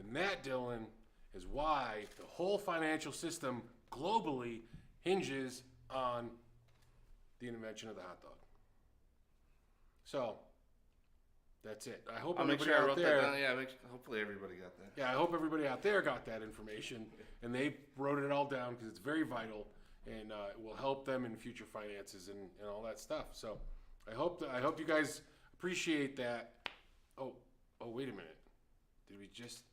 And that, Dylan, is why the whole financial system globally hinges on the invention of the hot dog. So, that's it. I hope everybody out there. Hopefully everybody got that. Yeah, I hope everybody out there got that information, and they wrote it all down because it's very vital, and it will help them in future finances and all that stuff. So, I hope you guys appreciate that. Oh, wait a minute. Did we just?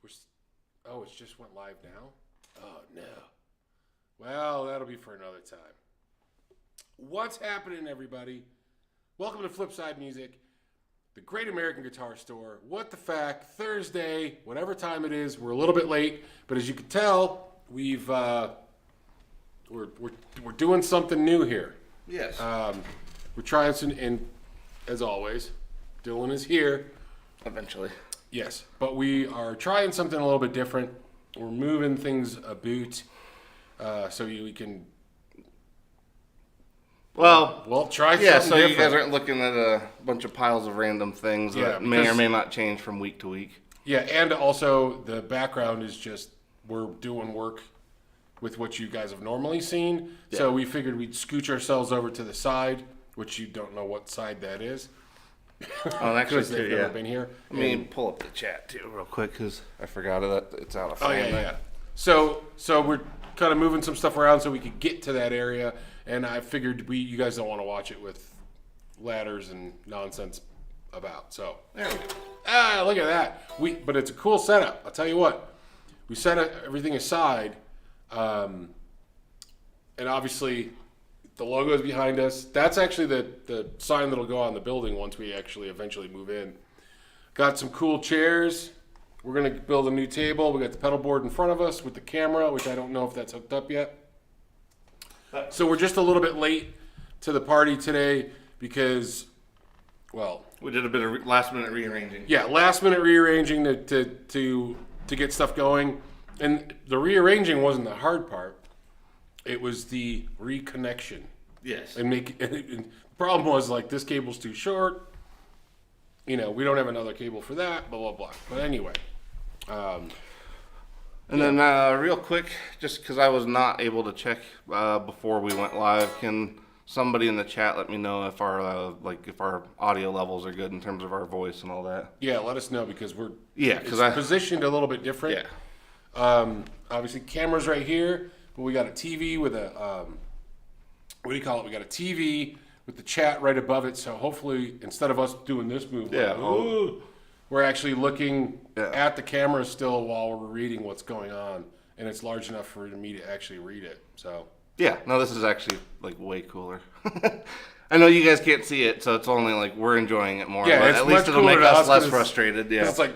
It just went live now. Oh no. Well, that'll be for another time. What's happening, everybody? Welcome to Flipside Music, the Great American Guitar Store. What the Fact, Thursday, whatever time it is. We're a little bit late, but as you can tell, we're doing something new here. Yes. We're trying some, and as always, Dylan is here. Eventually. Yes, but we are trying something a little bit different. We're moving things a boot, so we can. Well, try something so different. you guys aren't looking at a bunch of piles of random things that may or may not change from week to week. Yeah, and also the background is just we're doing work with what you guys have normally seen. Yeah. So we figured we'd scooch ourselves over to the side, which you don't know what side that is. Oh, actually, they've never been here. Let me pull up the chat too real quick because I forgot that it's out of frame. Yeah. So we're kind of moving some stuff around so we could get to that area, and I figured you guys don't want to watch it with ladders and nonsense about. So there we go. Look at that. But it's a cool setup. I'll tell you what. We set everything aside, and obviously the logo is behind us. That's actually the sign that'll go on the building once we actually eventually move in. Got some cool chairs. We're going to build a new table. We got the pedal board in front of us with the camera, which I don't know if that's hooked up yet. So we're just a little bit late to the party today because, well... We did a bit of last-minute rearranging. Yeah, last-minute rearranging to get stuff going. And the rearranging wasn't the hard part. It was the reconnection. Yes. And the problem was, like, this cable's too short. We don't have another cable for that, blah, blah, blah. But anyway. Then real quick, just because I was not able to check before we went live, can somebody in the chat let me know if our audio levels are good in terms of our voice and all that? Yeah, let us know because we're positioned a little bit different. Yeah. Obviously, camera's right here. But we got a TV with a, what do you call it? We got a TV with the chat right above it. So hopefully, instead of us doing this move, we're actually looking at the camera still while we're reading what's going on. And it's large enough for me to actually read it. So yeah, no, this is actually like way cooler. I know you guys can't see it, so it's only like we're enjoying it more. Yeah, but it's at least it'll make us less frustrated. Yeah, it's like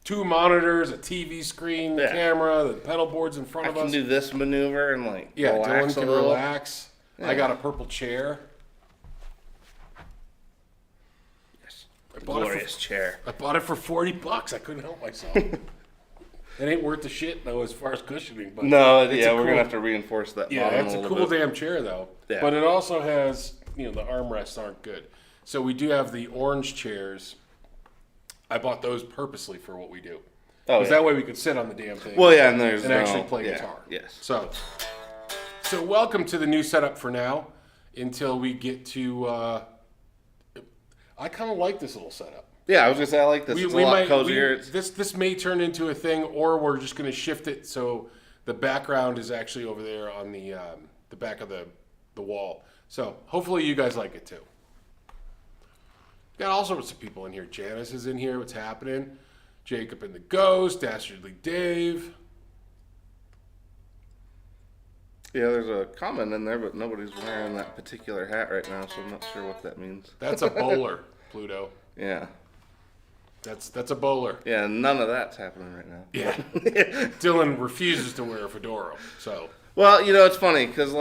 2 monitors, a TV screen, the camera, the pedal boards in front of us. I can do this maneuver and relax Dylan can a little. Relax. Yeah. I got a purple chair. Yes, glorious chair. I bought it for $40. I couldn't help myself. It ain't worth the shit though, as far as cushioning. But no, we're gonna have to reinforce that. Yeah, it's a cool damn chair though. Yeah. But it also has, the armrests aren't good. So we do have the orange chairs. I bought those purposely for what we do. Because that way we could sit on the damn thing. Well, yeah, and actually play guitar. Yes. So welcome to the new setup for now until we get to... I kind of like this little setup. Yeah, I was going to say I like this. It's a lot cozier. This may turn into a thing, or we're just going to shift it so the background is actually over there on the back of the wall. So hopefully you guys like it too. Got all sorts of people in here. Janice is in here. What's happening? Jacob and the Ghost. Dastardly Dave. Yeah, there's a comment in there, but nobody's wearing that particular hat right now, so I'm not sure what that means. That's a bowler, Pluto. Yeah. That's a bowler. Yeah, none of that's happening right now. Yeah. Dylan refuses to wear a fedora, so. Well, it's funny, because,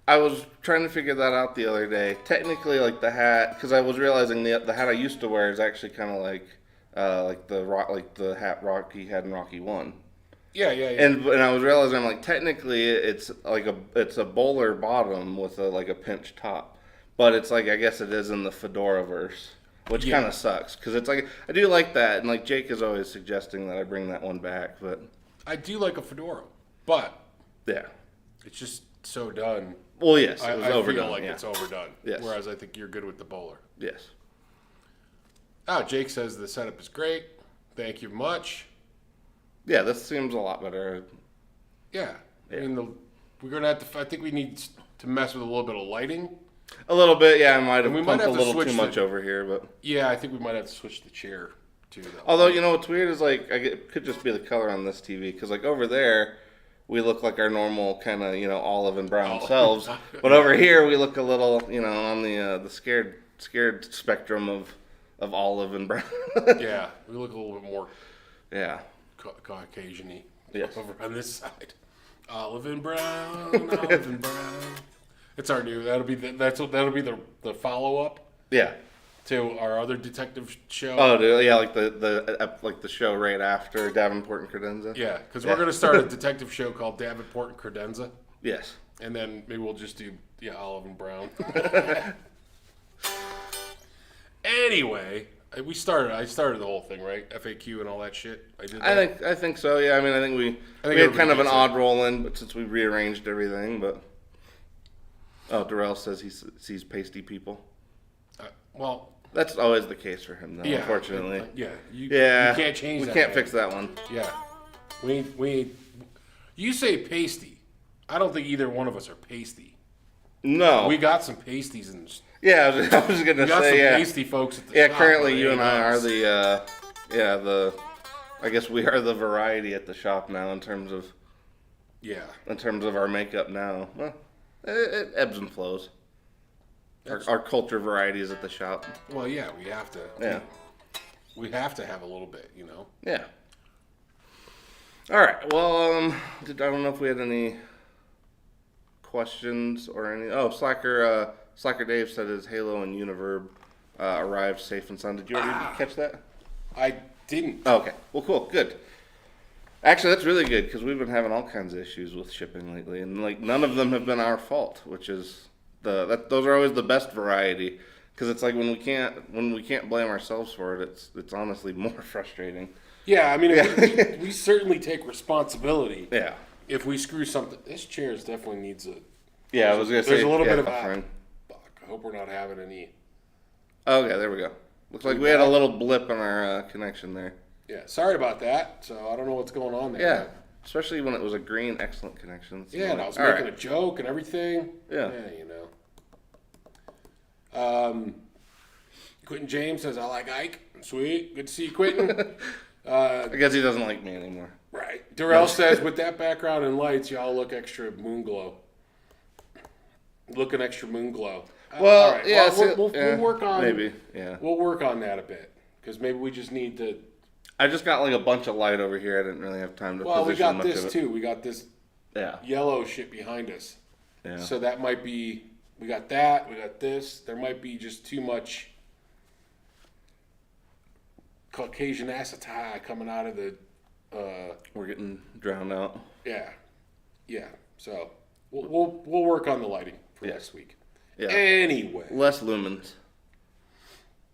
I was trying to figure that out the other day. Technically, the hat, because I was realizing the hat I used to wear is actually kind of like the hat Rocky had in Rocky 1. Yeah. And I was realizing, technically it's a bowler bottom with a pinch top, but it's I guess it is in the fedora verse. which Yeah. kind of sucks because it's like I do like that, and like Jake is always suggesting that I bring that one back, but I do like a fedora, but yeah. it's just so done. Well, yes, I it was feel overdone. like yeah. it's overdone. Yes. Whereas I think you're good with the bowler. Yes. Oh, Jake says the setup is great. Thank you much. Yeah, this seems a lot better. Yeah. Yeah. I mean, we're going to have to, I think we need to mess with a little bit of lighting. A little bit, yeah. I might have we might pumped have a to little switch too the- much over here, but Yeah, I think we might have to switch the chair too, though. although you know what's weird is like it could just be the color on this TV because like over there we look like our normal kind of olive and brown Oh. selves, but over here we look a little on the scared spectrum of olive and brown. Yeah, we look a little bit more Yeah. Caucasian-y Yes. over on this side. Olive and brown, olive and brown. It's our new. That'll be the follow-up Yeah. to our other detective show. Oh, dude, yeah, like the show right after Davenport and Credenza. Yeah, because we're gonna start a detective show called Davenport and Credenza, Yes. and then maybe we'll just do olive and brown. Anyway, I started the whole thing, right? FAQ and all that shit. I did that. I think so. Yeah, I mean, I think we had everybody kind of an gets it. odd roll in, but since we rearranged everything, but Darrell says he sees pasty people. Well, That's always the case for him, though. yeah. Unfortunately. Yeah. You can't change We that. can't man. fix that one. Yeah. We. You say pasty. I don't think either one of us are pasty. No. We got some pasties and Yeah, I was gonna we got say some yeah. pasty folks at the Yeah, shop. currently but you it and ain't I are us. the I guess we are the variety at the shop now in terms of our makeup now. Well, it ebbs and flows. Our culture varieties at the shop. Well, yeah, we have to. Yeah. We have to have a little bit, Yeah. All right. Well, I don't know if we had any questions or any. Oh, Slacker Dave said his Halo and Univerb arrived safe and sound. Did you already catch that? I didn't. Oh, okay. Well, cool. Good. Actually, that's really good because we've been having all kinds of issues with shipping lately, and like none of them have been our fault, which is those are always the best variety because it's like when we can't blame ourselves for it, it's honestly more frustrating. Yeah, I mean, we certainly take responsibility. Yeah. If we screw something, this chair definitely needs a. Yeah, I was gonna say There's a little bit of buffering. Fuck, I hope we're not having any. Okay, there we go. Looks like we had a little blip in our connection there. Yeah, sorry about that. So I don't know what's going on there. Yeah, especially when it was a green, excellent connection. Yeah, and I was All making right. a joke and everything. Yeah. Quentin James says, I like Ike. Sweet. Good to see you, Quentin. I guess he doesn't like me anymore. Right. Darrell says, with that background and lights, y'all look extra moon glow. Looking extra moon glow. Well, all right. yeah, we'll work on maybe. Yeah, We'll work on that a bit because maybe we just need to. I just got like a bunch of light over here. I didn't really have time to Well, we position got much this of it. too. We got this Yeah, yellow shit behind us. yeah. So that might be. We got that. We got this. There might be just too much Caucasian acetate coming out of the. We're getting drowned out. Yeah. So we'll work on the lighting for Yeah. next week. Yeah, Anyway. less lumens.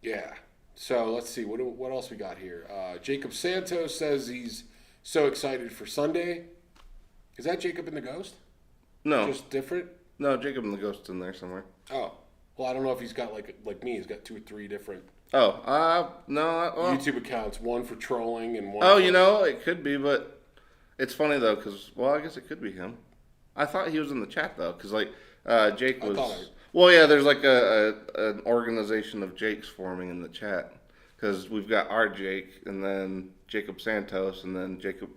Yeah. So let's see. What else we got here? Jacob Santos says he's so excited for Sunday. Is that Jacob and the Ghost? No, Just different? no, Jacob and the Ghost's in there somewhere. Oh. Well, I don't know if he's got like me. He's got 2 or 3 different Oh, no. Well, YouTube accounts. One for trolling and one. oh, for, it could be, but it's funny though, because I guess it could be him. I thought he was in the chat though, because Jake was. Well, yeah, there's like an organization of Jakes forming in the chat, because we've got our Jake, and then Jacob Santos, and then Jacob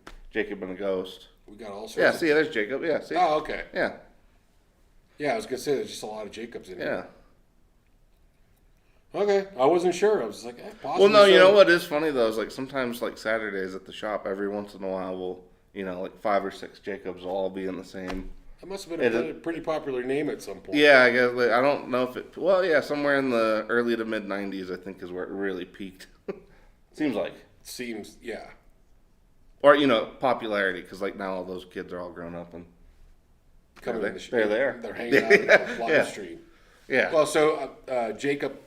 and the Ghost. We got all sorts. Yeah, of, see, there's Jacob. Yeah, see. Oh, okay. Yeah, Yeah, I was gonna say there's just a lot of Jacobs in yeah. here. Okay, I wasn't sure. I was like, possibly. Well, no, you so. know what is funny though is like sometimes like Saturdays at the shop, every once in a while we'll like 5 or 6 Jacobs will all be in the same. That must have been a pretty popular name at some point. Yeah, I guess I don't know if it. Well, yeah, somewhere in the early to mid '90s, I think is where it really peaked. Seems like, Seems, yeah. or popularity, because like now all those kids are all grown up and Coming in the there they are. They're hanging out in the live Yeah. stream. yeah. Well, so Jacob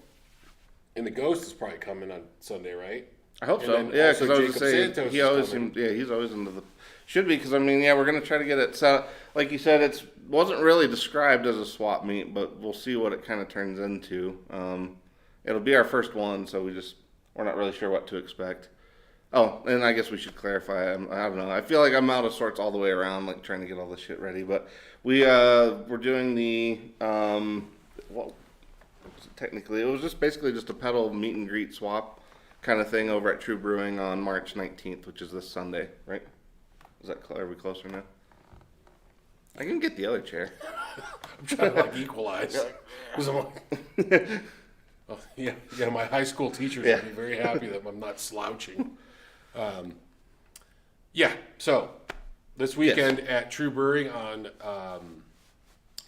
And the Ghost is probably coming on Sunday, right? I hope And so. then Yeah, also because I was Jacob just saying Santos he is always coming. seemed. Yeah, he's always into the. Should be because I mean, yeah, we're gonna try to get it. So, like you said, it wasn't really described as a swap meet, but we'll see what it kind of turns into. It'll be our first one, so we're not really sure what to expect. Oh, and I guess we should clarify. I don't know. I feel like I'm out of sorts all the way around, like trying to get all this shit ready. But we're doing the well, technically it was just basically just a pedal meet and greet swap kind of thing over at True Brewing on March 19th, which is this Sunday, right? Is that are we closer now? I can get the other chair. I'm trying to like equalize. Because I'm like, oh, yeah, my high school teachers Yeah. would be very happy that I'm not slouching. Yeah, so this weekend at True Brewing on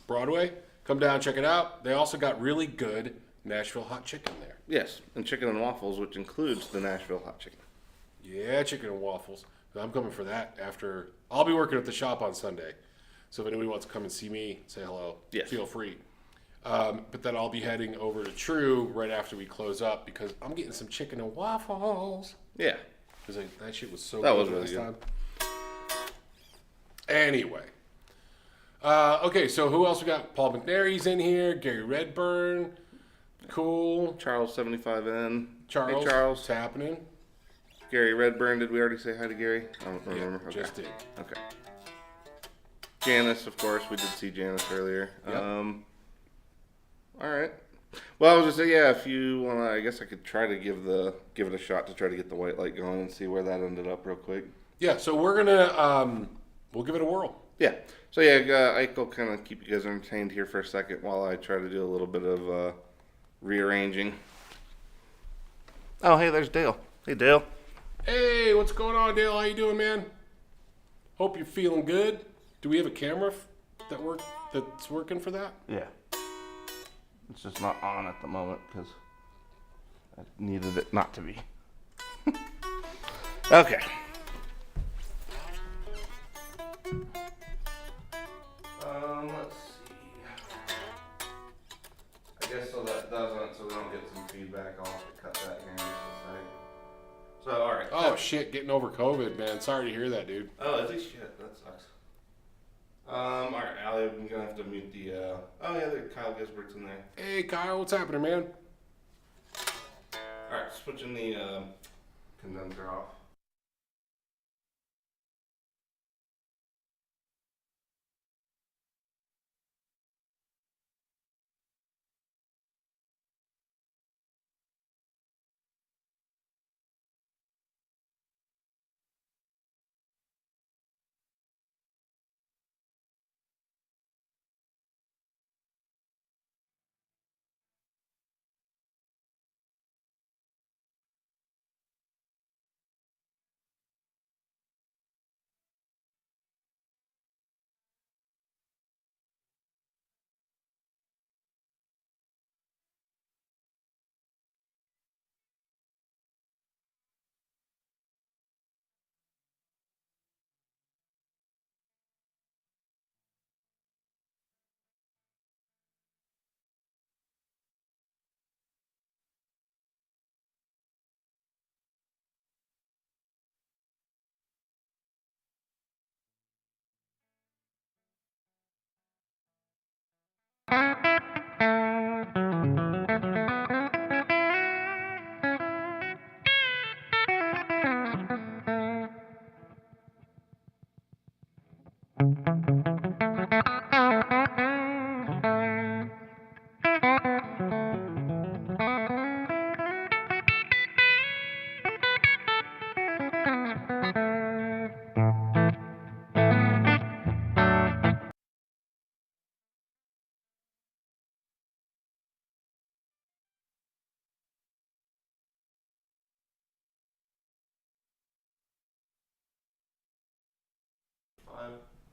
Broadway, come down, check it out. They also got really good Nashville hot chicken there. Yes, and chicken and waffles, which includes the Nashville hot chicken. Yeah, chicken and waffles. I'm coming for that after. I'll be working at the shop on Sunday. So if anybody wants to come and see me, say hello, Yes. feel free. But then I'll be heading over to True right after we close up because I'm getting some chicken and waffles. Yeah. Because that shit was so That good was really last good. time. Anyway. Okay, so who else we got? Paul McNary's in here. Gary Redburn. Cool. Charles 75N. Charles. Hey, Charles. What's happening? Gary Redburn. Did we already say hi to Gary? I don't remember. Yeah, Okay. just did. Okay. Janice, of course. We did see Janice earlier. Yep. All right. Well, I was just saying, yeah, if you want to, I guess I could try to give it a shot to try to get the white light going and see where that ended up real quick. Yeah, so we're going to, we'll give it a whirl. Yeah. So, yeah, Ike will kind of keep you guys entertained here for a second while I try to do a little bit of rearranging. Oh, hey, there's Dale. Hey, Dale. Hey, what's going on, Dale? How you doing, man? Hope you're feeling good. Do we have a camera that's working for that? Yeah. It's just not on at the moment because I needed it not to be. Okay. Let's see. I guess so that doesn't, so we don't get some feedback. I'll have to cut that here in just a second. So, alright. Oh, shit, getting over COVID, man. Sorry to hear that, dude. Oh, is he shit? That sucks. Alright, Allie, I'm gonna have to mute the, oh yeah, Kyle Gisbert's in there. Hey, Kyle, what's happening, man? Alright, switching the, condenser off.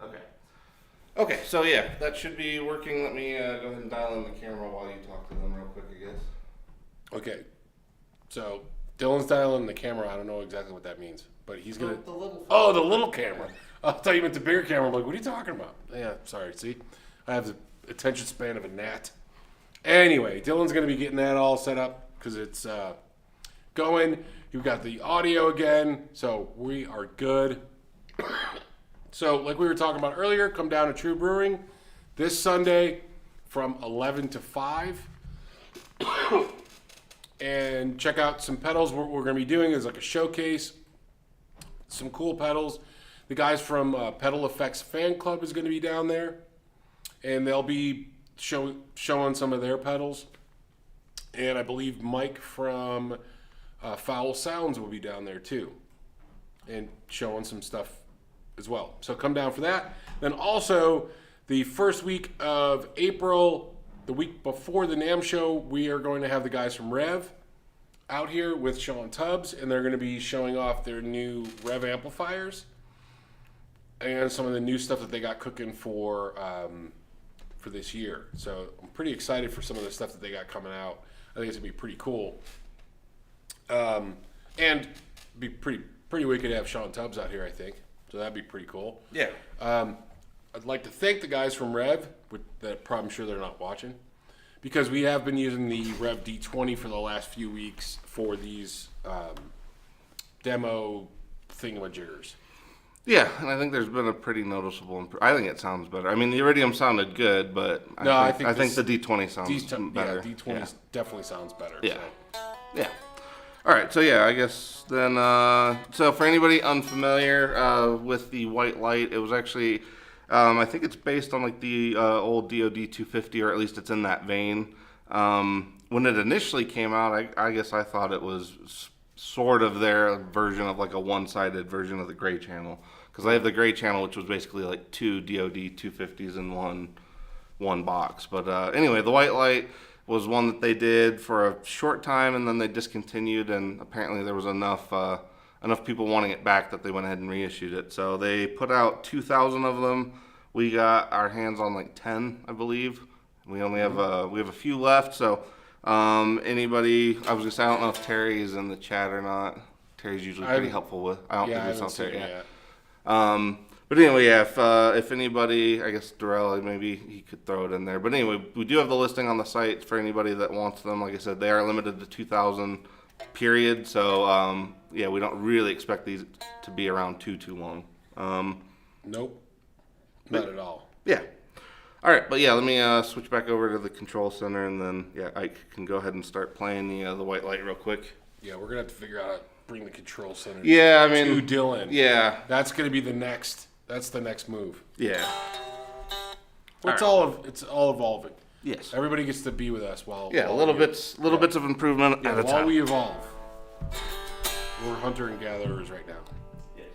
Okay. Okay, so yeah, that should be working. Let me go ahead and dial in the camera while you talk to them real quick, I guess. Okay. So, Dylan's dialing the camera. I don't know exactly what that means, but he's going to... The little Oh, the little camera. I thought you meant the bigger camera. I'm like, what are you talking about? Yeah, sorry. See? I have the attention span of a gnat. Anyway, Dylan's going to be getting that all set up, because it's going. You've got the audio again, so we are good. So, like we were talking about earlier, come down to True Brewing this Sunday from 11 to 5. And check out some pedals. What we're going to be doing is like a showcase, some cool pedals. The guys from Pedal Effects Fan Club is going to be down there, and they'll be showing some of their pedals. And I believe Mike from Foul Sounds will be down there too, and showing some stuff as well. So come down for that. Then also the first week of April, the week before the NAMM show, we are going to have the guys from Rev out here with Sean Tubbs, and they're going to be showing off their new Rev amplifiers and some of the new stuff that they got cooking for this year. So I'm pretty excited for some of the stuff that they got coming out. I think it's going to be pretty cool. And be pretty wicked to have Sean Tubbs out here, I think. So that'd be pretty cool. Yeah. I'd like to thank the guys from Rev, I'm sure they're not watching, because we have been using the Rev D20 for the last few weeks for these demo thingamajiggers. Yeah, and I think there's been a pretty noticeable I think it sounds better. I mean, the Iridium sounded good, but I think the D20 sounds better. Yeah, D20 definitely sounds better. Yeah. So. Yeah. All right, so yeah, I guess then, so for anybody unfamiliar with the white light, it was actually, I think it's based on like the old DoD 250, or at least it's in that vein. When it initially came out, I guess I thought it was sort of their version of like a one-sided version of the gray channel, because they have the gray channel, which was basically like two DoD 250s in one box. But anyway, the white light was one that they did for a short time, and then they discontinued, and apparently there was enough people wanting it back that they went ahead and reissued it. So they put out 2,000 of them. We got our hands on like 10, I believe. We only have a few left. So anybody, I was gonna say, I don't know if Terry's in the chat or not. Terry's usually pretty helpful with. I don't think we saw Terry yet. But anyway, yeah, if anybody, I guess Darrell, maybe he could throw it in there. But anyway, we do have the listing on the site for anybody that wants them. Like I said, they are limited to 2,000 period. So, yeah, we don't really expect these to be around too long. Nope. Not at all. Yeah. All right, but yeah, let me switch back over to the control center, and then, yeah, Ike can go ahead and start playing the white light real quick. Yeah, we're going to have to figure out how to bring the control center to Dylan. Yeah. That's going to be the next move. Yeah. Well, it's all evolving. Yes. Everybody gets to be with us while little bits of improvement at a time. While we evolve. We're hunter and gatherers right now. Yes.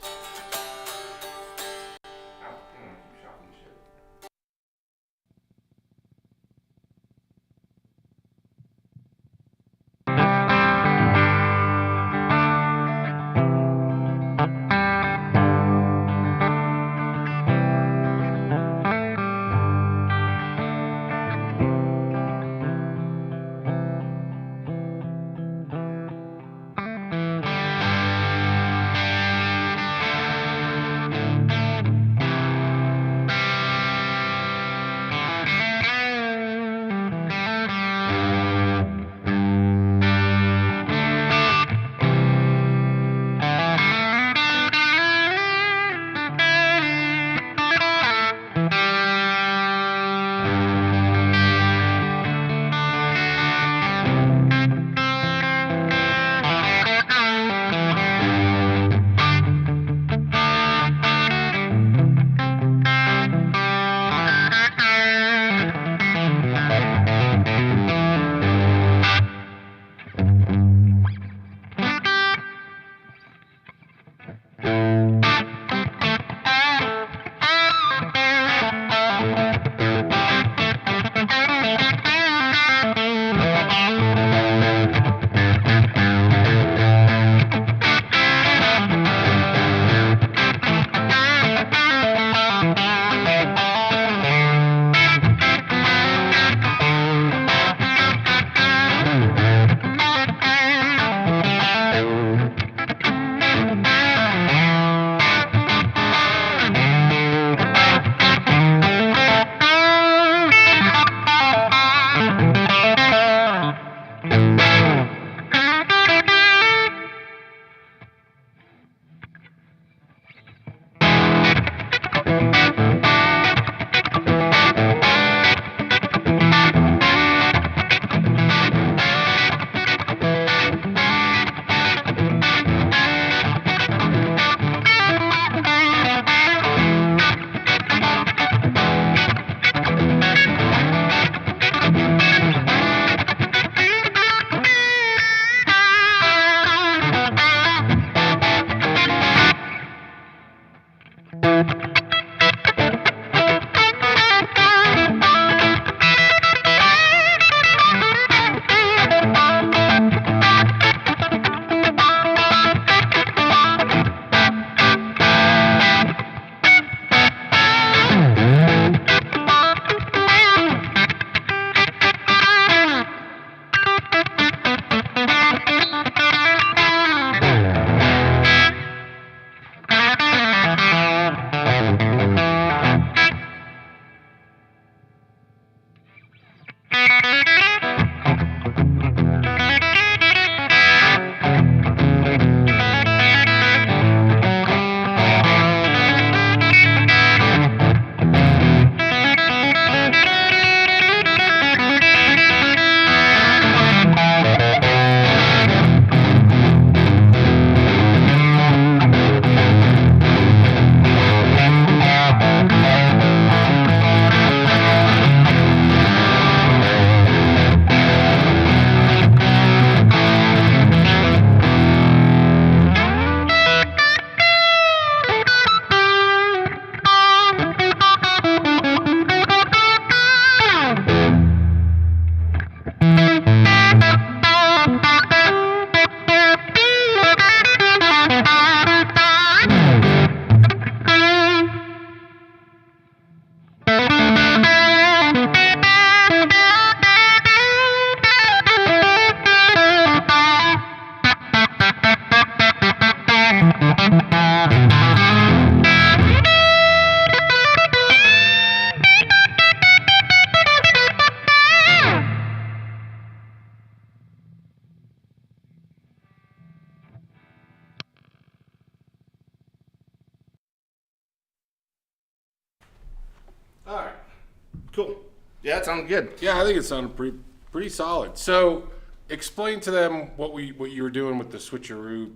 sounded good. Yeah, I think it sounded pretty solid. So, explain to them what you were doing with the switcheroo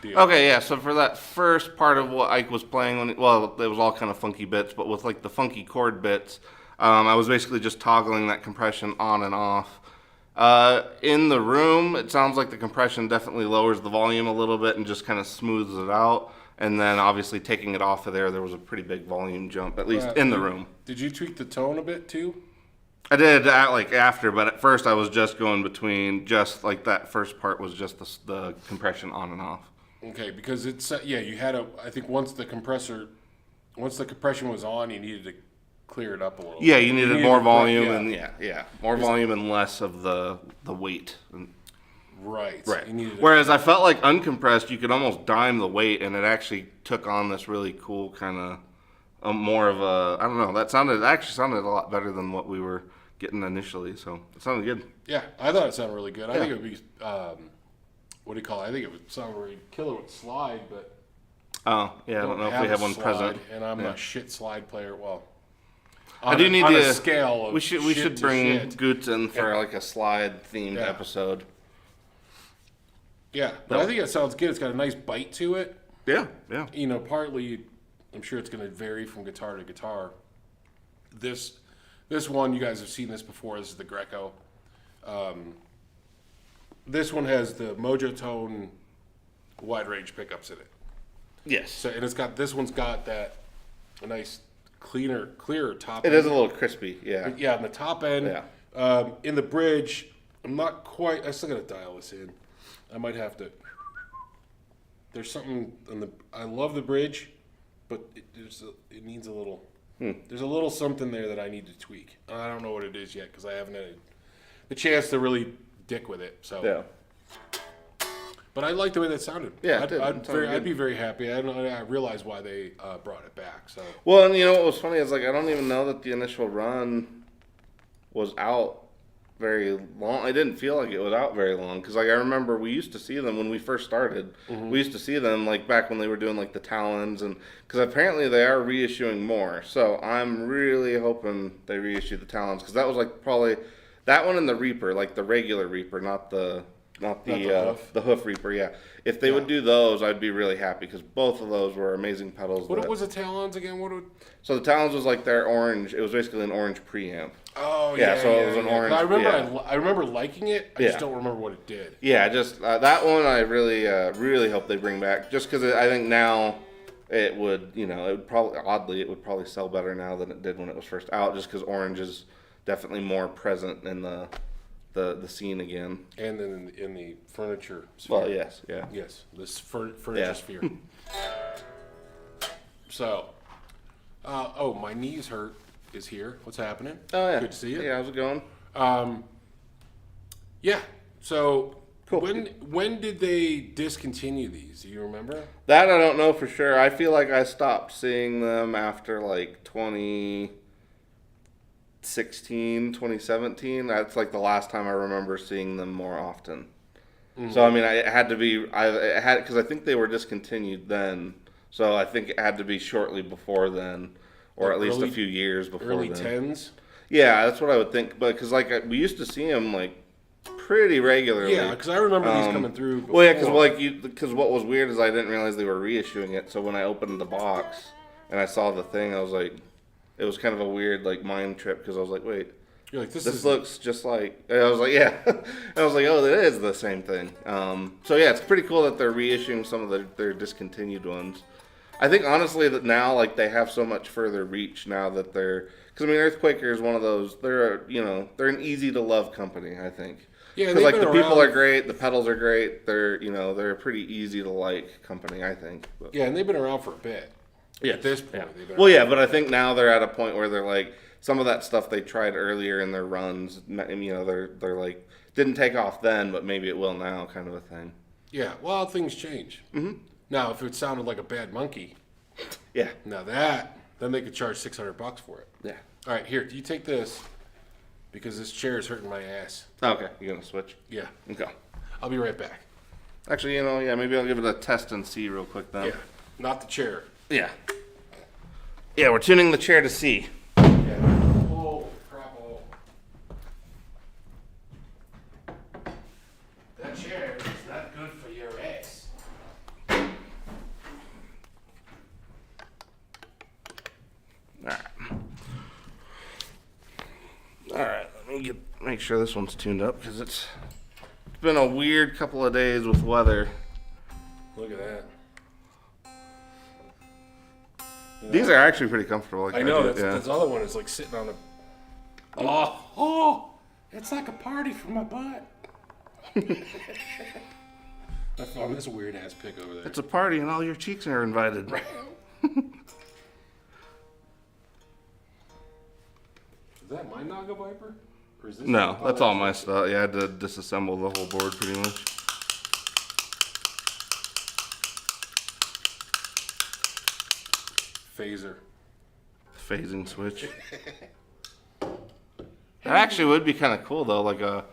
deal. Okay, yeah. So for that first part of what Ike was playing, it was all kind of funky bits, but with like the funky chord bits, I was basically just toggling that compression on and off. In the room, it sounds like the compression definitely lowers the volume a little bit and just kind of smooths it out. And then obviously taking it off of there was a pretty big volume jump, at least in the room. Did you tweak the tone a bit too? I did after, but at first I was just going between like that first part was just the compression on and off. Okay, because it's you had I think once the compression was on, you needed to clear it up a little. Yeah, you needed more volume more volume and less of the weight. Right. Whereas I felt like uncompressed, you could almost dime the weight, and it actually took on this really cool kind of more of a, I don't know, that actually sounded a lot better than what we were getting initially, so it sounded good. Yeah, I thought it sounded really good. I think it would be, what do you call it? I think it would sound really killer with slide, but... Oh, yeah, I don't know if we have one slide, present. And I'm a shit slide player, well... I do need to... a scale of we should bring Goots in for like a slide-themed episode. Yeah, but I think it sounds good. It's got a nice bite to it. Yeah. You know, partly, I'm sure it's going to vary from guitar to guitar. This one, you guys have seen this before. This is the Greco. This one has the Mojo Tone wide range pickups in it. Yes. So, and this one's got a nice clearer top end. It is a little crispy, yeah. Yeah, on the top end. Yeah. In the bridge, I'm not quite, I still got to dial this in. I might have to. There's something I love the bridge, but it needs a little. There's a little something there that I need to tweak. I don't know what it is yet because I haven't had the chance to really dick with it. So. Yeah. But I like the way that sounded. Yeah, I'd be very happy. I realize why they brought it back. So. Well, and you know what was funny is I don't even know that the initial run was out very long. I didn't feel like it was out very long because I remember we used to see them when we first started. Mm-hmm. We used to see them back when they were doing the Talons, and because apparently they are reissuing more. So I'm really hoping they reissue the Talons because that was probably that one and the Reaper, the regular Reaper, not the Hoof Reaper. Yeah, if they would do those, I'd be really happy because both of those were amazing pedals. What was the Talons again? So the Talons was their orange. It was basically an orange preamp. Oh yeah, so it was an orange. I remember liking it. I just don't remember what it did. Yeah, just that one I really hope they bring back. Just because I think now it would, it would probably sell better now than it did when it was first out. Just because orange is definitely more present in the scene again. And then in the furniture sphere. Well, yes, yeah, this furniture sphere. So, my knees hurt. Is here. What's happening? Oh yeah. Good to see you. Yeah, how's it going? Yeah. So cool. When did they discontinue these? Do you remember? That I don't know for sure. I feel like I stopped seeing them after 2016, 2017. That's the last time I remember seeing them more often. Mm-hmm. So I mean, it had to be. Because I think they were discontinued then. So I think it had to be shortly before then. Or at least a few years before early then. 10s? Yeah, that's what I would think. But because we used to see them pretty regularly. Yeah, because I remember these coming through before. Well, yeah, because what was weird is I didn't realize they were reissuing it. So when I opened the box and I saw the thing, I was it was kind of a weird mind trip because I was wait. You're this looks just like. I was yeah. I was oh, it is the same thing. So yeah, it's pretty cool that they're reissuing some of their discontinued ones. I think honestly that now they have so much further reach now that because Earthquaker is one of those they're an easy to love company, I think. Yeah, because the people are great, the pedals are great. They're they're a pretty easy to like company, I think. But. Yeah, and they've been around for a bit. Yeah, at this point. Yeah. Well, yeah, but I think now they're at a point where they're some of that stuff they tried earlier in their runs. They're didn't take off then, but maybe it will now, kind of a thing. Yeah, well, things change. Mm-hmm. Now, if it sounded like a bad monkey, yeah. Now then they could charge $600 for it. Yeah. All right, here, do you take this? Because this chair is hurting my ass. Okay, you gonna switch? Yeah. Okay. I'll be right back. Actually, maybe I'll give it a test and see real quick then. Yeah, not the chair. Yeah. Yeah, we're tuning the chair to C. Yeah. Oh, crap. me make sure this one's tuned up because it's been a weird couple of days with weather. Look at that. These are actually pretty comfortable. Like I know, yeah. that's the other one is like sitting on a... Oh, it's like a party for my butt. I found this weird ass pic over there. It's a party and all your cheeks are invited. Right. Is that my Naga Viper? Or is this No, that's all my stuff. Yeah, I had to disassemble the whole board pretty much. Phaser. Phasing switch. That actually would be kind of cool though, like a...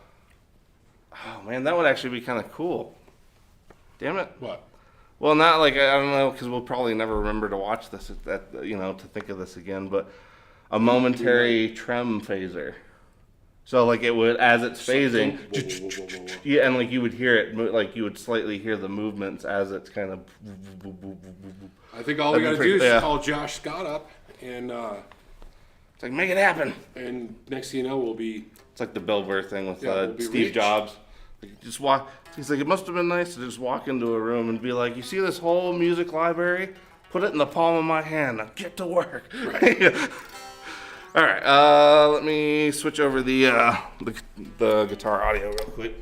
Oh man, that would actually be kind of cool. Damn it. What? Well, not like, I don't know, because we'll probably never remember to watch this, to think of this again, but a momentary trem phaser. So like it would, as it's phasing, yeah, and like you would hear it, like you would slightly hear the movements as it's kind of... I think all we got to do is call Josh Scott up and... It's like, make it happen. And next thing you know, we'll be... It's like the Bill Burr thing with we'll be Steve rich. Jobs. Like, just walk. He's like, it must have been nice to just walk into a room and be like, you see this whole music library? Put it in the palm of my hand. Now get to work. Right. All right. Let me switch over the guitar audio real quick.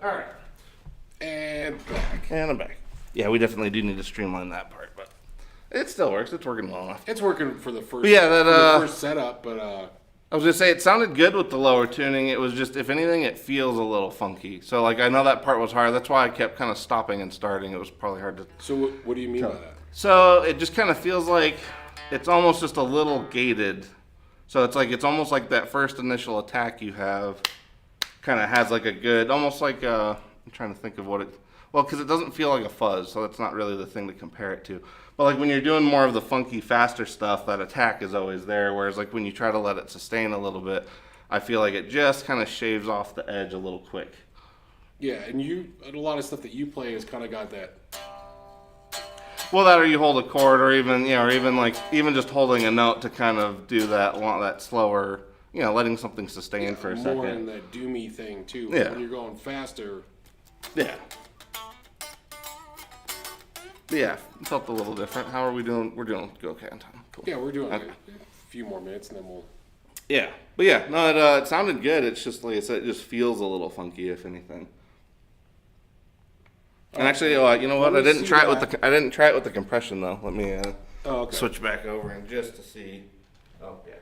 All right. And back. And I'm back. Yeah, we definitely do need to streamline that part, but it still works. It's working well enough. It's working for the first, But yeah, the first setup, but I was gonna say it sounded good with the lower tuning. It was just, if anything, it feels a little funky. So like, I know that part was hard. That's why I kept kind of stopping and starting. It was probably hard to. So what do you mean by that? So it just kind of feels like it's almost just a little gated. So it's like, it's almost like that first initial attack you have kind of has like a good, almost like I'm trying to think of what it. Well, because it doesn't feel like a fuzz, so that's not really the thing to compare it to. But like when you're doing more of the funky, faster stuff, that attack is always there. Whereas like when you try to let it sustain a little bit, I feel like it just kind of shaves off the edge a little quick. Yeah, and a lot of stuff that you play has kind of got that. Well, that or you hold a chord, or even even just holding a note to kind of do that slower, letting something sustain for a second. More in that doomy thing too. Yeah. When you're going faster. Yeah. Yeah, it felt a little different. How are we doing? We're doing okay on time. Cool. Yeah, we're doing Okay. a few more minutes and then we'll. Yeah, but yeah, no, it sounded good. It's just like it just feels a little funky, if anything. And actually, you know what? I didn't try it with the compression though. Let me switch back over and just to see. Oh yeah.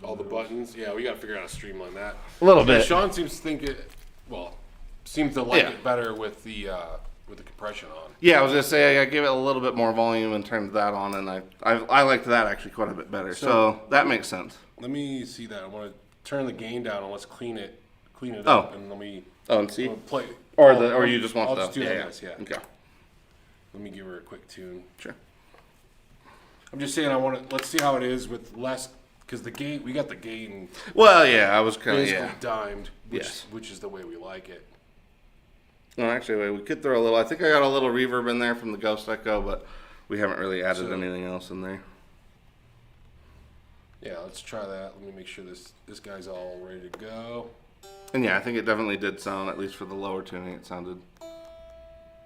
All the buttons. Yeah, we got to figure out how to streamline that. A little bit. Sean seems to think seems to like Yeah. it better with the compression on. Yeah, I was gonna say I gave it a little bit more volume and turned that on, and I liked that actually quite a bit better. So that makes sense. Let me see that. I want to turn the gain down and let's clean it Oh. up, and let me And see, play. or you just want I'll the just do this. Yeah. Okay, Let me give her a quick tune. sure. I'm just saying let's see how it is with less, because we got the gain Well, yeah, I was kind of basically dimed, Yes. which is the way we like it. No, actually, wait, we could throw a little. I think I got a little reverb in there from the Ghost Echo, but we haven't really added anything else in there. Yeah, let's try that. Let me make sure this guy's all ready to go. And yeah, I think it definitely did sound, at least for the lower tuning, it sounded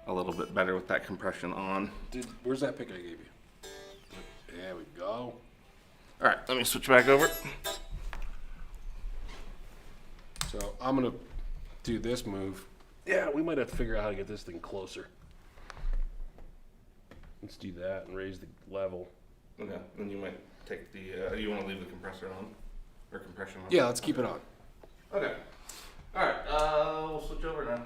a little bit better with that compression on. Where's that pick I gave you? There we go. All right, let me switch back over. So I'm gonna do this move. Yeah, we might have to figure out how to get this thing closer. Let's do that and raise the level. Okay, then you might take the. You want to leave the compressor on, or compression on? Yeah, let's keep it on. Okay. All right. We'll switch over now.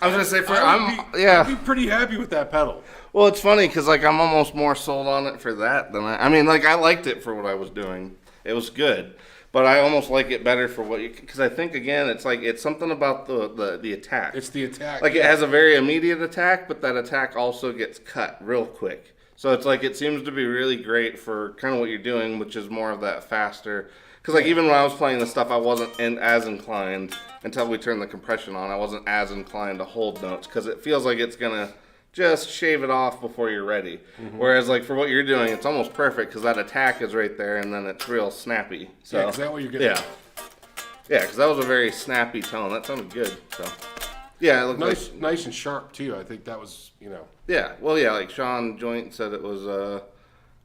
I was gonna say I'd be pretty happy with that pedal. Well, it's funny because like I'm almost more sold on it for that than I mean, like I liked it for what I was doing. It was good, but I almost like it better for what you because I think again it's like it's something about the attack. It's the attack. Like it has a very immediate attack, but that attack also gets cut real quick. So it's like it seems to be really great for kind of what you're doing, which is more of that faster. Because like even when I was playing this stuff, I wasn't as inclined until we turned the compression on. I wasn't as inclined to hold notes because it feels like it's gonna just shave it off before you're ready. Mm-hmm. Whereas like for what you're doing, it's almost perfect because that attack is right there and then it's real snappy. So is that what you're getting? Yeah, because that was a very snappy tone. That sounded good. So yeah, it looked nice and sharp too. I think that was Yeah, well, yeah, like Sean Joint said it was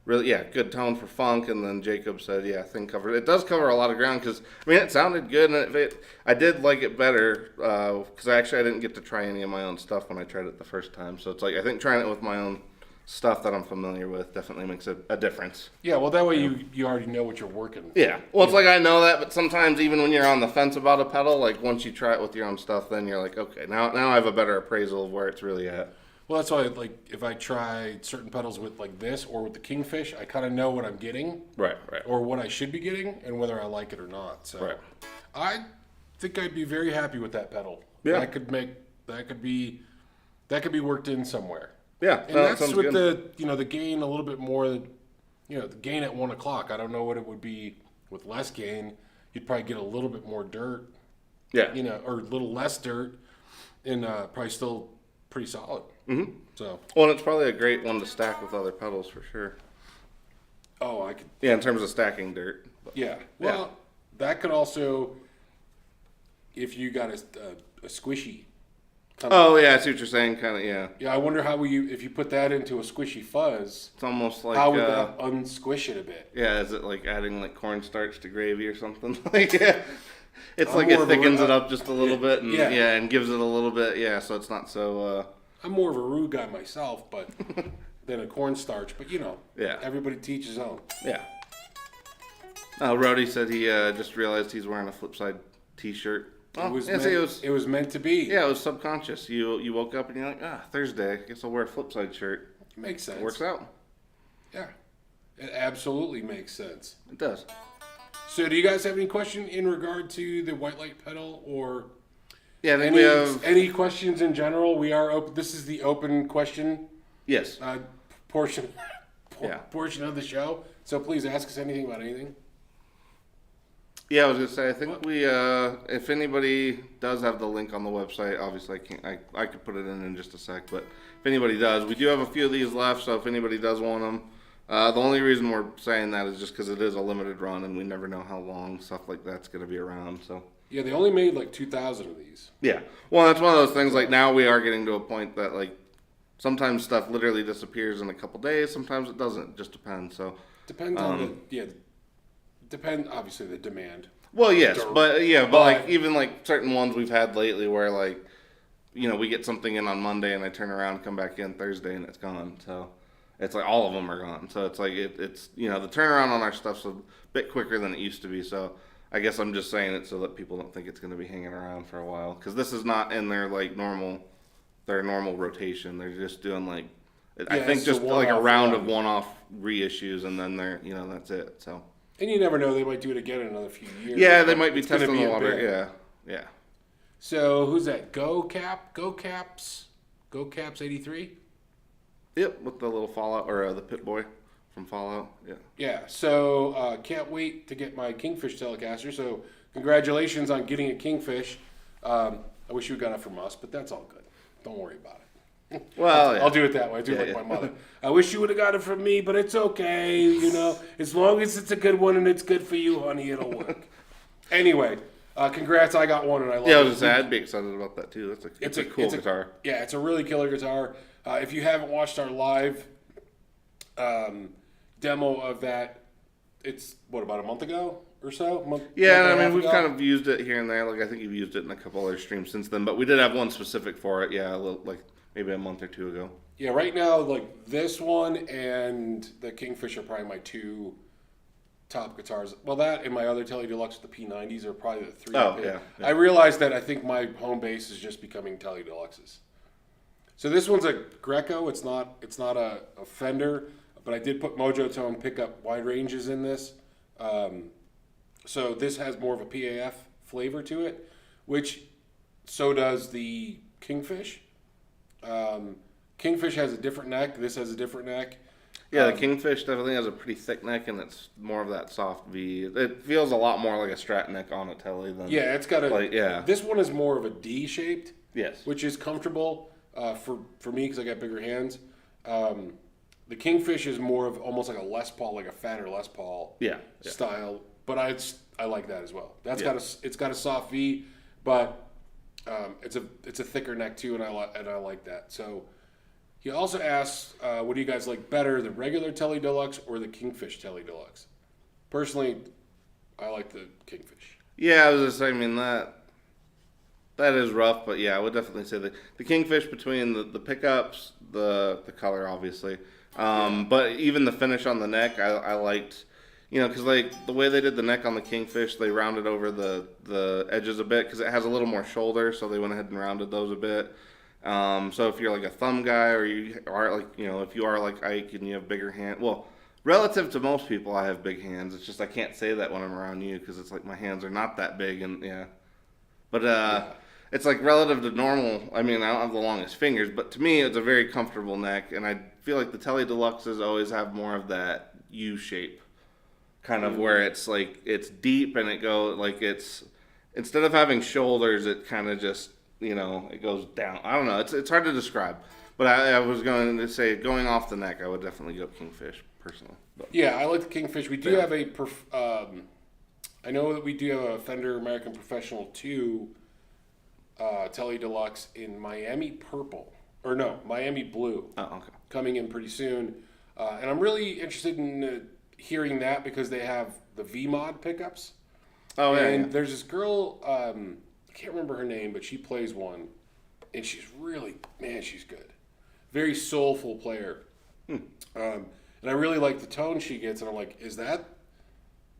really, good tone for funk, and then Jacob said, thing covered. It does cover a lot of ground because, I mean, it sounded good, and I did like it better because I didn't get to try any of my own stuff when I tried it the first time. So it's like, I think trying it with my own stuff that I'm familiar with definitely makes a difference. Yeah, well, that way you already know what you're working. Yeah, well, it's like I know that, but sometimes even when you're on the fence about a pedal, like once you try it with your own stuff, then you're like, okay, now I have a better appraisal of where it's really at. Well, that's why, like, if I try certain pedals with, like, this or with the Kingfish, I kind of know what I'm getting. Right. Or what I should be getting and whether I like it or not. So I think I'd be very happy with that pedal. Yeah. That could be worked in somewhere. Yeah. And that's with good. The gain a little bit more, the gain at 1 o'clock. I don't know what it would be with less gain. You'd probably get a little bit more dirt. Yeah. Or a little less dirt and probably still pretty solid. Mm-hmm. So. Well, and it's probably a great one to stack with other pedals for sure. Oh, I could. Yeah, in terms of stacking dirt. But, yeah. Well, that could also, if you got a squishy. Yeah, I see what you're saying. Kind of, yeah. Yeah, I wonder if you put that into a squishy fuzz. It's almost like how would that unsquish it a bit? Yeah, is it like adding like cornstarch to gravy or something? It's like it thickens it up just a little bit, and and gives it a little bit. Yeah, so it's not so. I'm more of a roux guy myself, but than a cornstarch. But everybody teaches his own. Yeah. Rody said he just realized he's wearing a Flipside T-shirt. It was meant to be. Yeah, it was subconscious. You woke up and you're like, Thursday. I guess I'll wear a Flipside shirt. It makes sense. It works out. Yeah, it absolutely makes sense. It does. So, do you guys have any question in regard to the white light pedal, or I think we have any questions in general? We are open. This is the open question. Yes. Portion of the show. So please ask us anything about anything. Yeah, I was gonna say. I think if anybody does have the link on the website, obviously I could put it in just a sec. But if anybody does, we do have a few of these left. So if anybody does want them. The only reason we're saying that is just because it is a limited run, and we never know how long stuff like that's going to be around. So yeah, they only made like 2,000 of these. Yeah, well, that's one of those things. Like now, we are getting to a point that like sometimes stuff literally disappears in a couple days. Sometimes it doesn't. It just depends. So depends on obviously the demand. Well, yes, but like even like certain ones we've had lately where like we get something in on Monday and I turn around, come back in Thursday, and it's gone. So. It's like all of them are gone. So it's like it's the turnaround on our stuff's a bit quicker than it used to be. So I guess I'm just saying it so that people don't think it's going to be hanging around for a while, because this is not in their normal rotation. They're just doing I think just like a round of one-off reissues, and then they're that's it. So. And you never know, they might do it again in another few years. Yeah, they might be testing the water. Yeah. So who's that? Go Caps 83. Yep, with the little Fallout, or the Pit Boy from Fallout. Yeah. Yeah, so can't wait to get my Kingfish Telecaster. So congratulations on getting a Kingfish. I wish you got it from us, but that's all good. Don't worry about it. Well, I'll do it that way. I do it like my mother. I wish you would have got it from me, but it's okay. As long as it's a good one and it's good for you, honey, it'll work. Anyway, congrats. I got one and I love it. Yeah, I was just saying, I'd be excited about that too. It's a cool guitar. Yeah, it's a really killer guitar. If you haven't watched our live demo of that, it's about a month ago or so? We've kind of used it here and there. I think you've used it in a couple other streams since then, but we did have one specific for it. Yeah, maybe a month or two ago. Yeah, right now, this one and the Kingfish are probably my two top guitars. Well, that and my other Tele Deluxe, the P90s, are probably the three. Oh, I pick. yeah. I realized that I think my home base is just becoming Tele Deluxes. So this one's a Greco. It's not a Fender, but I did put Mojo Tone pickup wide ranges in this. So this has more of a PAF flavor to it, which so does the Kingfish. Kingfish has a different neck. This has a different neck. Yeah, the Kingfish definitely has a pretty thick neck, and it's more of that soft V. It feels a lot more like a Strat neck on a Tele than It's got a. like, yeah. This one is more of a D shaped. Yes. Which is comfortable for me because I got bigger hands. The Kingfish is more of almost like a Les Paul, like a fatter Les Paul style. But I like that as well. It's got a soft V, but it's a thicker neck too, and I like that. So he also asks, what do you guys like better, the regular Tele Deluxe or the Kingfish Tele Deluxe? Personally, I like the Kingfish. Yeah, I was just saying, I mean, that is rough, but yeah, I would definitely say the Kingfish between the pickups, the color, obviously, but even the finish on the neck, I liked, because like the way they did the neck on the Kingfish, they rounded over the edges a bit because it has a little more shoulder, so they went ahead and rounded those a bit. So if you're like a thumb guy, or you are like, if you are like Ike and you have bigger hands, well, relative to most people, I have big hands. It's just I can't say that when I'm around you because it's like my hands are not that big, and but it's like relative to normal. I mean, I don't have the longest fingers, but to me, it's a very comfortable neck, and I feel like the Tele Deluxes always have more of that U shape, kind of where it's like it's deep and it goes like it's instead of having shoulders, it kind of just it goes down. I don't know. It's hard to describe, but I was going to say going off the neck, I would definitely go Kingfish personally. But. Yeah, I like the Kingfish. We do have I know that we do have a Fender American Professional 2 Tele Deluxe in Miami Purple. Or no, Miami Blue. Oh, okay. Coming in pretty soon. And I'm really interested in hearing that because they have the V-Mod pickups. Oh, yeah. And there's this girl, I can't remember her name, but she plays one. And she's she's good. Very soulful player. And I really like the tone she gets. And I'm like, is that...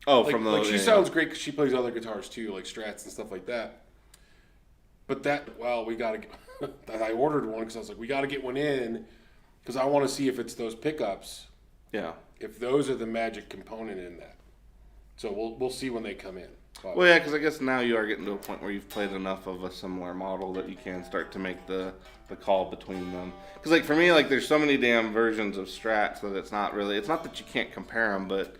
Oh, from the... Like, she sounds great because she plays other guitars too, like Strats and stuff like that. But we got to get... I ordered one because I was like, we got to get one in because I want to see if it's those pickups. Yeah. If those are the magic component in that. So we'll see when they come in. But, well, yeah, because I guess now you are getting to a point where you've played enough of a similar model that you can start to make the call between them. Because, like, for me, like, there's so many damn versions of Strats that it's not that you can't compare them, but...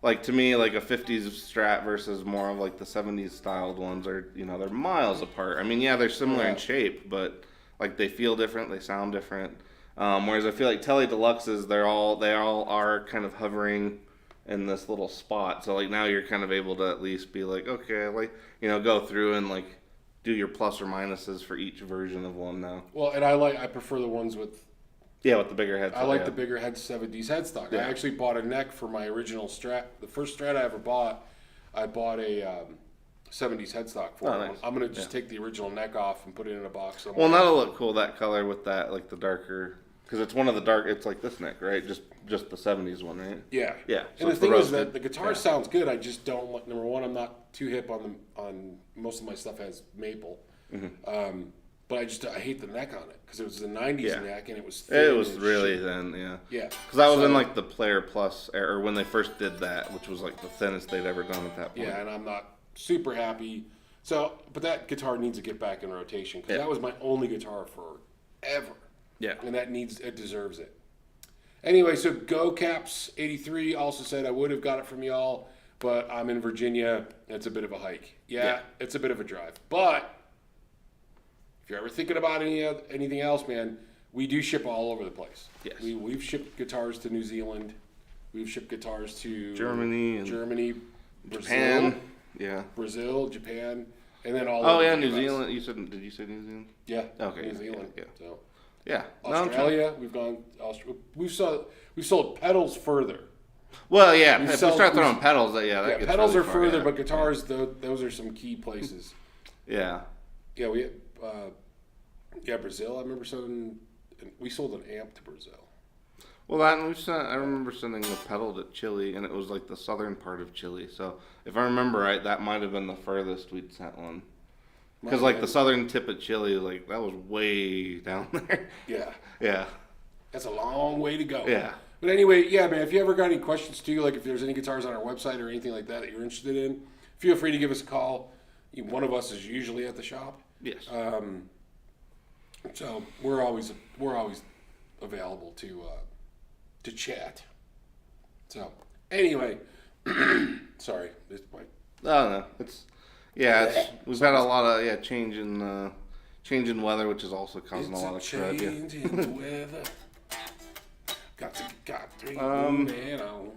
Like, to me, like, a 50s Strat versus more of, like, the 70s styled ones are, they're miles apart. I mean, yeah, they're similar in shape, but, like, they feel different, they sound different. Whereas I feel like Tele Deluxes, they all are kind of hovering in this little spot. So, like, now you're kind of able to at least be like, okay, like, go through and, like, do your plus or minuses for each version of one now. Well, and I prefer the ones with... Yeah, with the bigger headstock. I like the bigger 70s headstock. Yeah. I actually bought a neck for my original Strat. The first Strat I ever bought, I bought a 70s headstock for. Oh, nice. I'm going to just take the original neck off and put it in a box somewhere. Well, and that'll look cool, that color with that, like the darker, because it's one of the dark, it's like this neck, right? Just the 70s one, right? Yeah. Yeah. So And the it's thing is roasted. that the guitar sounds good. I just don't like, number one, I'm not too hip on most of my stuff has maple. Mm-hmm. But I hate the neck on it because it was the 90s neck and it was thin. It was really shit. thin, yeah. Yeah. Because I was in like the Player Plus era, or when they first did that, which was like the thinnest they'd ever done at that point. Yeah, and I'm not super happy. So, but that guitar needs to get back in rotation because that was my only guitar forever. Yeah. And it deserves it. Anyway, so GoCaps83 also said I would have got it from y'all, but I'm in Virginia. It's a bit of a hike. Yeah, it's a bit of a drive. But if you're ever thinking about anything else, man, we do ship all over the place. Yes. We've shipped guitars to New Zealand. We've shipped guitars to Germany, Brazil, Japan. Brazil, Japan, and then all. Oh over yeah, the New US. Zealand. Did you say New Zealand? Yeah. Okay. New Zealand. Yeah. So Yeah. Australia, we've gone. We've sold pedals further. Well, yeah. If we start throwing pedals, that gets pedals really are far, further, but guitars, those are some key places. Yeah. Yeah, Brazil. I remember we sold an amp to Brazil. Well, that and I remember sending the pedal to Chile, and it was like the southern part of Chile. So if I remember right, that might have been the furthest we'd sent one. Because like the southern tip of Chile, like that was way down there. Yeah. Yeah. That's a long way to go. Yeah. But anyway, yeah, man, if you ever got any questions too, like if there's any guitars on our website or anything like that you're interested in, feel free to give us a call. One of us is usually at the shop. Yes. So we're always available to chat. So anyway, sorry, this might. Oh no, we've had a lot of change in weather, which is also causing a lot of crud. Change in the weather. Got three man on.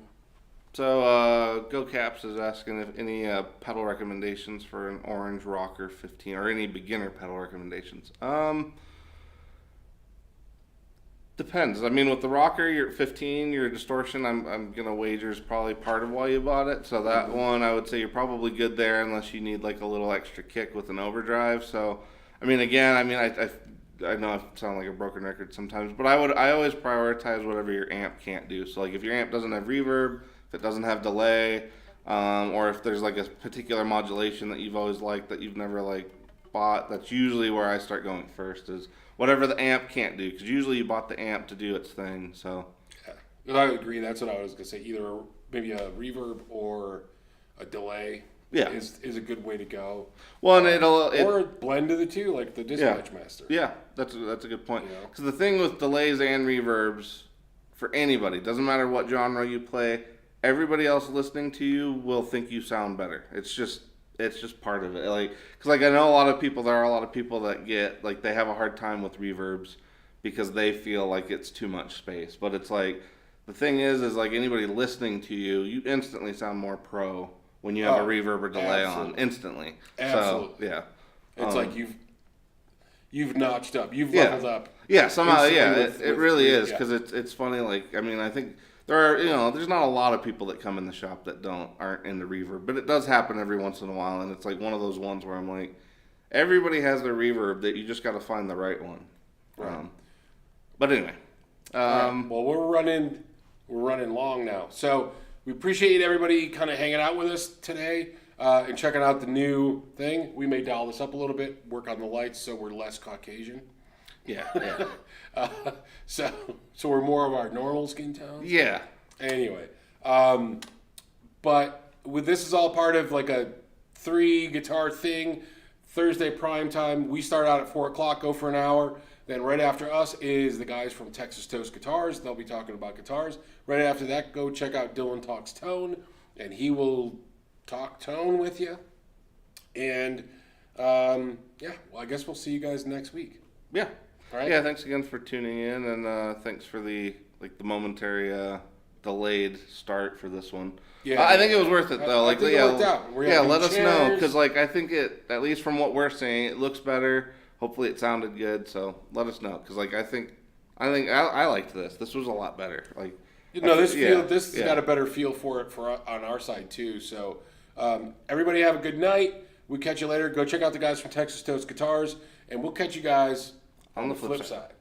So Go Caps is asking if any pedal recommendations for an Orange Rocker 15 or any beginner pedal recommendations. Depends. I mean, with the Rocker, you're at 15. Your distortion, I'm gonna wager is probably part of why you bought it. So that one, I would say you're probably good there, unless you need like a little extra kick with an overdrive. So, I mean, again, I know I sound like a broken record sometimes, but I always prioritize whatever your amp can't do. So like if your amp doesn't have reverb, if it doesn't have delay, or if there's like a particular modulation that you've always liked that you've never like bought, that's usually where I start going first, is whatever the amp can't do, because usually you bought the amp to do its thing. So yeah, I agree. That's what I was gonna say. Either maybe a reverb or a delay. Yeah, is a good way to go. Well, and or a blend of the two, like the Dispatch Master. Yeah, that's a good point. Because the thing with delays and reverbs, for anybody, doesn't matter what genre you play, everybody else listening to you will think you sound better. It's just part of it. Because I know there are a lot of people that get like they have a hard time with reverbs because they feel like it's too much space. But it's like the thing is like anybody listening to you, you instantly sound more pro when you have a reverb or delay on instantly. Absolutely. So, yeah. It's like you've notched up. You've leveled up. Yeah, somehow, it really is, because it's funny, like, I mean, I think there are, there's not a lot of people that come in the shop that aren't into reverb, but it does happen every once in a while, and it's like one of those ones where I'm like, everybody has their reverb, that you just got to find the right one. Right. But anyway. Right. Well, we're running long now, so we appreciate everybody kind of hanging out with us today and checking out the new thing. We may dial this up a little bit, work on the lights so we're less Caucasian. Yeah. So we're more of our normal skin tones. Yeah. Anyway, but this is all part of like a 3 guitar thing. Thursday prime time. We start out at 4:00, go for an hour. Then right after us is the guys from Texas Toast Guitars. They'll be talking about guitars. Right after that, go check out Dylan Talks Tone, and he will talk tone with you. And I guess we'll see you guys next week. Yeah. All right? Yeah. Thanks again for tuning in, and thanks for the momentary delayed start for this one. Yeah, I think it was worth it though. I think it worked out. Let us know, because I think it, at least from what we're seeing, it looks better. Hopefully it sounded good, so let us know, because I think I liked this. This was a lot better. This has got a better feel for it on our side too. So everybody have a good night. We'll catch you later. Go check out the guys from Texas Toast Guitars, and we'll catch you guys on the flip side.